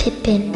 Pippin.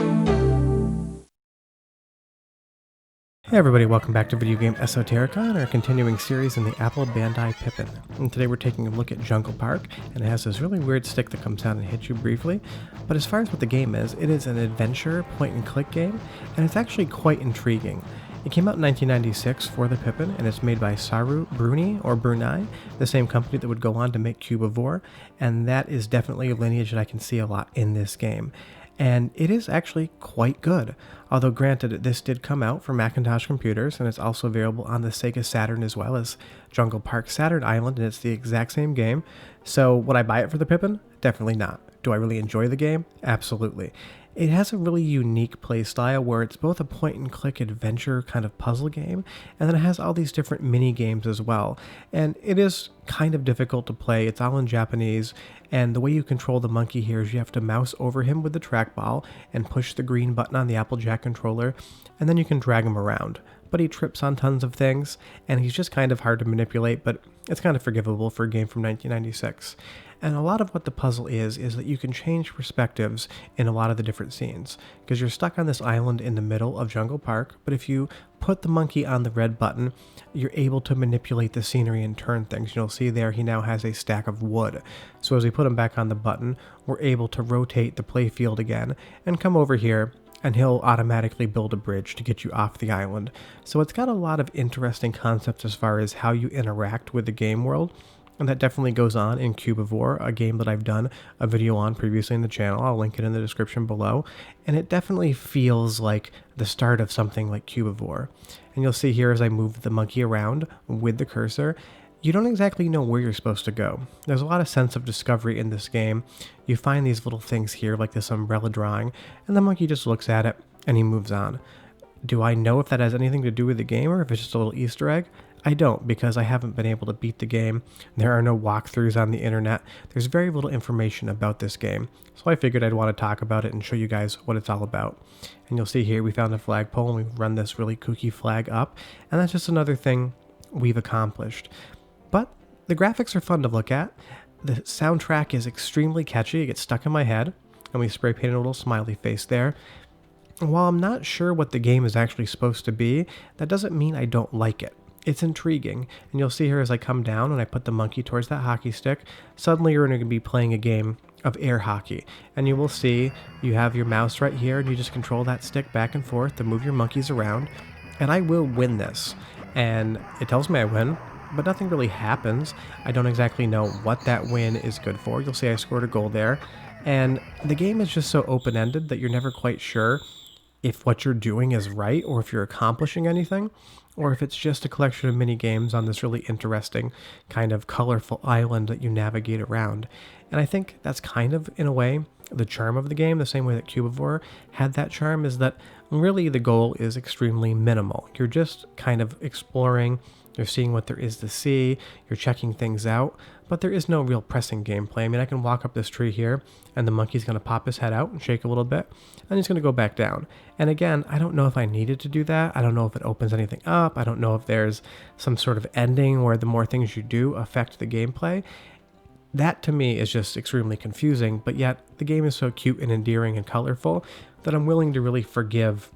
Hey everybody, welcome back to Video Game Esoterica and our continuing series in the Apple Bandai Pippin. And today we're taking a look at Jungle Park, and it has this really weird stick that comes out and hits you briefly. But as far as what the game is, it is an adventure point-and-click game, and it's actually quite intriguing. It came out in 1996 for the Pippin, and it's made by Saru Brunei, the same company that would go on to make Cubivore, and that is definitely a lineage that I can see a lot in this game. And it is actually quite good. Although granted, this did come out for Macintosh computers, and it's also available on the Sega Saturn as well as Jungle Park Saturn Island, and it's the exact same game. So would I buy it for the Pippin? Definitely not. Do I really enjoy the game? Absolutely. It has a really unique playstyle where it's both a point-and-click adventure kind of puzzle game, and then it has all these different mini-games as well. And it is kind of difficult to play. It's all in Japanese, and the way you control the monkey here is you have to mouse over him with the trackball and push the green button on the Applejack controller, and then you can drag him around. But he trips on tons of things, and he's just kind of hard to manipulate, but it's kind of forgivable for a game from 1996. And a lot of what the puzzle is that you can change perspectives in a lot of the different scenes, because you're stuck on this island in the middle of Jungle Park, but if you put the monkey on the red button, you're able to manipulate the scenery and turn things. You'll see there he now has a stack of wood. So as we put him back on the button, we're able to rotate the playfield again and come over here, and he'll automatically build a bridge to get you off the island. So it's got a lot of interesting concepts as far as how you interact with the game world, and that definitely goes on in Cubivore, a game that I've done a video on previously in the channel. I'll link it in the description below, and it definitely feels like the start of something like Cubivore. And you'll see here as I move the monkey around with the cursor, you don't exactly know where you're supposed to go. There's a lot of sense of discovery in this game. You find these little things here, like this umbrella drawing, and the monkey just looks at it, and he moves on. Do I know if that has anything to do with the game, or if it's just a little Easter egg? I don't, because I haven't been able to beat the game. There are no walkthroughs on the internet. There's very little information about this game, so I figured I'd want to talk about it and show you guys what it's all about. And you'll see here we found a flagpole, and we've run this really kooky flag up, and that's just another thing we've accomplished. But the graphics are fun to look at. The soundtrack is extremely catchy. It gets stuck in my head, and we spray painted a little smiley face there. And while I'm not sure what the game is actually supposed to be, that doesn't mean I don't like it. It's intriguing, and you'll see here as I come down and I put the monkey towards that hockey stick, suddenly you're going to be playing a game of air hockey. And you will see you have your mouse right here, and you just control that stick back and forth to move your monkeys around. And I will win this. And it tells me I win, but nothing really happens. I don't exactly know what that win is good for. You'll see I scored a goal there. And the game is just so open-ended that you're never quite sure if what you're doing is right, or if you're accomplishing anything, or if it's just a collection of mini games on this really interesting kind of colorful island that you navigate around. And I think that's kind of, in a way, the charm of the game, the same way that Cubivore had that charm, is that really the goal is extremely minimal. You're just kind of exploring, you're seeing what there is to see, you're checking things out, but there is no real pressing gameplay. I mean, I can walk up this tree here, and the monkey's going to pop his head out and shake a little bit, and he's going to go back down. And again, I don't know if I needed to do that. I don't know if it opens anything up. I don't know if there's some sort of ending where the more things you do affect the gameplay. That, to me, is just extremely confusing, but yet the game is so cute and endearing and colorful that I'm willing to really forgive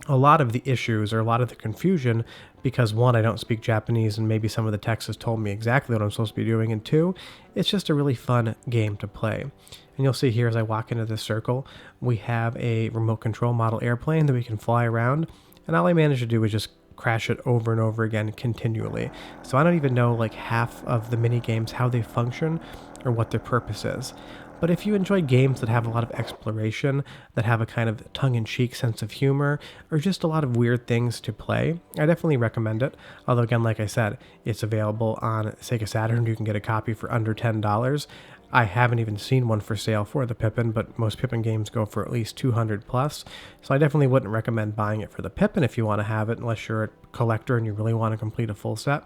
a lot of the issues or a lot of the confusion, because one, I don't speak Japanese and maybe some of the text has told me exactly what I'm supposed to be doing, and two, it's just a really fun game to play. And you'll see here as I walk into this circle, we have a remote control model airplane that we can fly around, and all I managed to do was just crash it over and over again continually. So I don't even know like half of the mini games, how they function or what their purpose is. But if you enjoy games that have a lot of exploration, that have a kind of tongue-in-cheek sense of humor, or just a lot of weird things to play, I definitely recommend it. Although again, like I said, it's available on Sega Saturn. You can get a copy for under $10. I haven't even seen one for sale for the Pippin, but most Pippin games go for at least 200 plus. So I definitely wouldn't recommend buying it for the Pippin if you want to have it, unless you're a collector and you really want to complete a full set.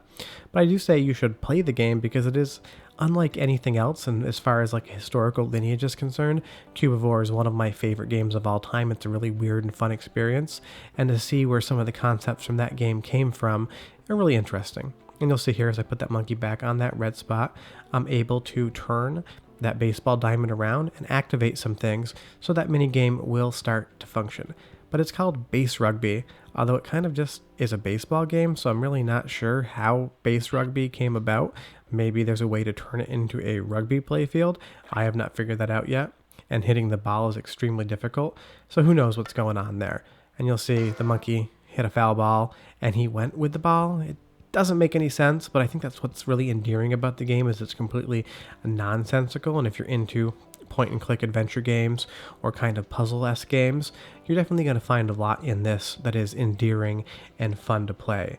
But I do say you should play the game because it is unlike anything else, and as far as like historical lineage is concerned, Cubivore is one of my favorite games of all time. It's a really weird and fun experience, and to see where some of the concepts from that game came from are really interesting. And you'll see here as I put that monkey back on that red spot, I'm able to turn that baseball diamond around and activate some things so that minigame will start to function. But it's called base rugby, although it kind of just is a baseball game, so I'm really not sure how base rugby came about. Maybe there's a way to turn it into a rugby playfield. I have not figured that out yet, and hitting the ball is extremely difficult, so who knows what's going on there. And you'll see the monkey hit a foul ball, and he went with the ball. It doesn't make any sense, but I think that's what's really endearing about the game is it's completely nonsensical, and if you're into point and click adventure games or kind of puzzle-esque games, you're definitely going to find a lot in this that is endearing and fun to play.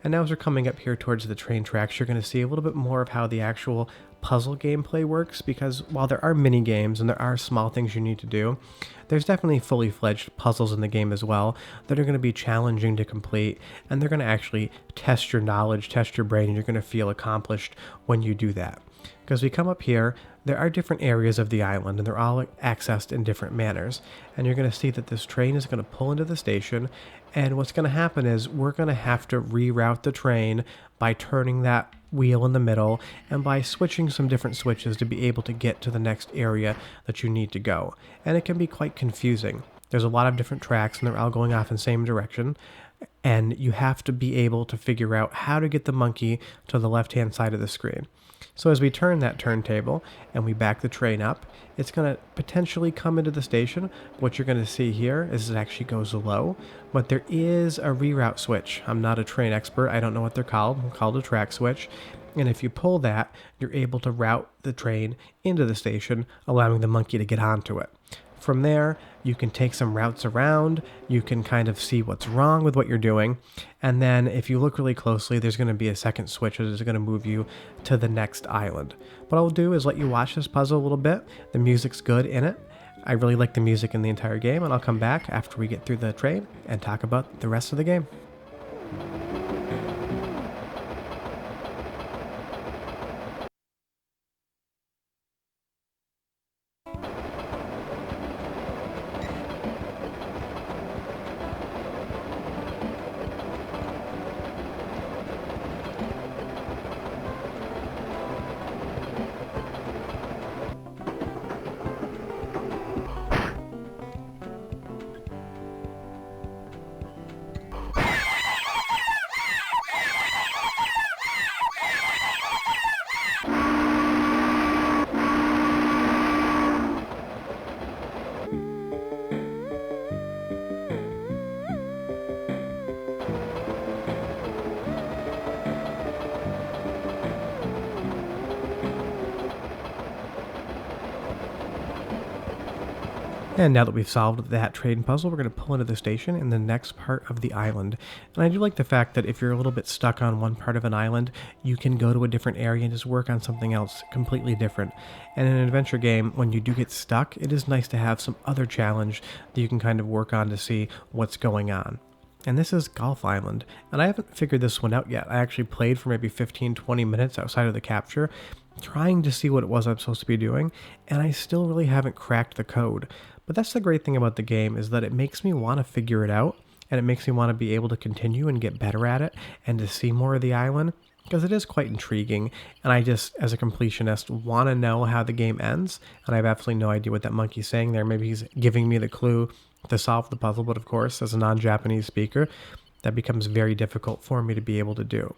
And now as we're coming up here towards the train tracks, you're going to see a little bit more of how the actual puzzle gameplay works, because while there are mini games and there are small things you need to do, there's definitely fully fledged puzzles in the game as well that are going to be challenging to complete, and they're going to actually test your knowledge, test your brain, and you're going to feel accomplished when you do that. Because we come up here, there are different areas of the island, and they're all accessed in different manners. And you're going to see that this train is going to pull into the station, and what's going to happen is we're going to have to reroute the train by turning that wheel in the middle and by switching some different switches to be able to get to the next area that you need to go. And it can be quite confusing. There's a lot of different tracks, and they're all going off in the same direction, and you have to be able to figure out how to get the monkey to the left-hand side of the screen. So as we turn that turntable and we back the train up, it's going to potentially come into the station. What you're going to see here is it actually goes low, but there is a reroute switch. I'm not a train expert. I don't know what they're called. They're called a track switch. And if you pull that, you're able to route the train into the station, allowing the monkey to get onto it. From there, you can take some routes around, you can kind of see what's wrong with what you're doing, and then if you look really closely, there's going to be a second switch that is going to move you to the next island. What I'll do is let you watch this puzzle a little bit. The music's good in it. I really like the music in the entire game, and I'll come back after we get through the train and talk about the rest of the game. And now that we've solved that train puzzle, we're going to pull into the station in the next part of the island. And I do like the fact that if you're a little bit stuck on one part of an island, you can go to a different area and just work on something else completely different. And in an adventure game, when you do get stuck, it is nice to have some other challenge that you can kind of work on to see what's going on. And this is Golf Island, and I haven't figured this one out yet. I actually played for maybe 15-20 minutes outside of the capture, trying to see what it was I'm supposed to be doing, and I still really haven't cracked the code. But that's the great thing about the game, is that it makes me want to figure it out, and it makes me want to be able to continue and get better at it, and to see more of the island, because it is quite intriguing, and I just, as a completionist, want to know how the game ends, and I have absolutely no idea what that monkey's saying there. Maybe he's giving me the clue to solve the puzzle, but of course, as a non-Japanese speaker, that becomes very difficult for me to be able to do.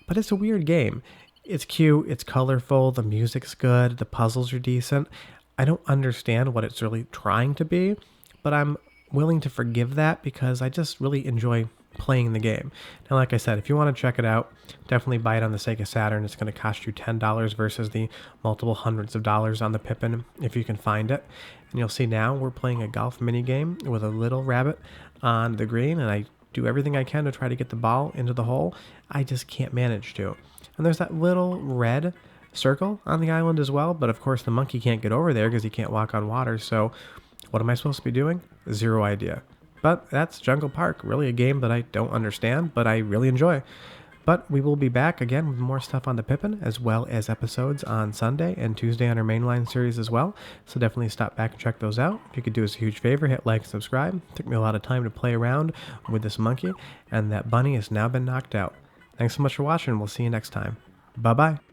But it's a weird game. It's cute, it's colorful, the music's good, the puzzles are decent. I don't understand what it's really trying to be, but I'm willing to forgive that because I just really enjoy playing the game. Now, like I said, if you want to check it out, definitely buy it on the Sega Saturn. It's going to cost you $10 versus the multiple hundreds of dollars on the Pippin if you can find it. And you'll see now we're playing a golf mini game with a little rabbit on the green, and I do everything I can to try to get the ball into the hole. I just can't manage to. And there's that little red circle on the island as well, but of course the monkey can't get over there because he can't walk on water, so what am I supposed to be doing? Zero idea. But that's Jungle Park, really a game that I don't understand, but I really enjoy. But we will be back again with more stuff on the Pippin, as well as episodes on Sunday and Tuesday on our mainline series as well, so definitely stop back and check those out. If you could do us a huge favor, hit like and subscribe. It took me a lot of time to play around with this monkey, and that bunny has now been knocked out. Thanks so much for watching, we'll see you next time. Bye-bye.